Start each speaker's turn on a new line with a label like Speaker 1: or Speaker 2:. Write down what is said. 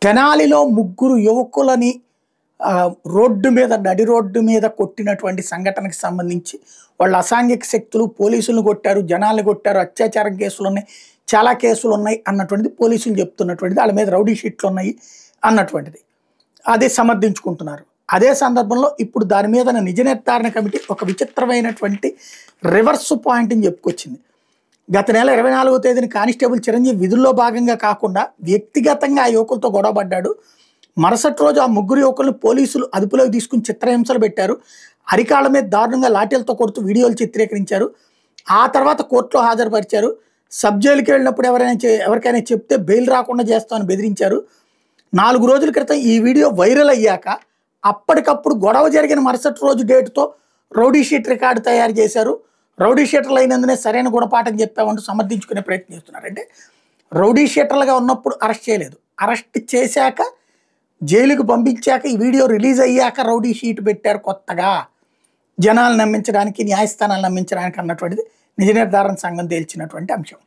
Speaker 1: తెనాలిలో ముగ్గురు యువకులని నడి రోడ్డు మీద కొట్టినటువంటి సంఘటనకి సంబంధించి వాళ్ళ అసాంఘిక శక్తులు పోలీసులను కొట్టారు, జనాల్ని కొట్టారు, అత్యాచారం కేసులున్నాయి, చాలా కేసులున్నాయి అన్నటువంటిది పోలీసులు చెప్తున్నటువంటిది. వాళ్ళ మీద రౌడీ షీట్లు ఉన్నాయి అన్నటువంటిది అదే సమర్థించుకుంటున్నారు. అదే సందర్భంలో ఇప్పుడు దాని మీద నిజ నిర్ధారణ కమిటీ ఒక విచిత్రమైనటువంటి రివర్స్ పాయింట్ని చెప్పుకొచ్చింది. గత నెల 24వ తేదీన కానిస్టేబుల్ చిరంజీవి విధుల్లో భాగంగా కాకుండా వ్యక్తిగతంగా ఆ యువకులతో గొడవపడ్డాడు. మరుసటి రోజు ఆ ముగ్గురు యువకులను పోలీసులు అదుపులోకి తీసుకుని చిత్రహింసలు పెట్టారు. అరికాళ్ళ మీద దారుణంగా లాఠీలతో కొడుతూ వీడియోలు చిత్రీకరించారు. ఆ తర్వాత కోర్టులో హాజరుపరిచారు. సబ్ జైలుకి వెళ్ళినప్పుడు ఎవరికైనా చెప్తే బెయిల్ రాకుండా చేస్తామని బెదిరించారు. 4 రోజుల క్రితం ఈ వీడియో వైరల్ అయ్యాక అప్పటికప్పుడు గొడవ జరిగిన మరుసటి రోజు డేటుతో రౌడీ షీట్ రికార్డు తయారు చేశారు. రౌడీ షీటర్లు అయినందునే సరైన గుణపాఠం చెప్పామంటూ సమర్థించుకునే ప్రయత్నం చేస్తున్నారు. అంటే రౌడీ షీటర్లుగా ఉన్నప్పుడు అరెస్ట్ చేయలేదు, అరెస్ట్ చేశాక జైలుకు పంపించాక ఈ వీడియో రిలీజ్ అయ్యాక రౌడీ షీట్ పెట్టారు కొత్తగా జనాలు నమ్మించడానికి, న్యాయస్థానాలు నమ్మించడానికి అన్నటువంటిది నిజ నిర్ధారణ సంఘం తేల్చినటువంటి అంశం.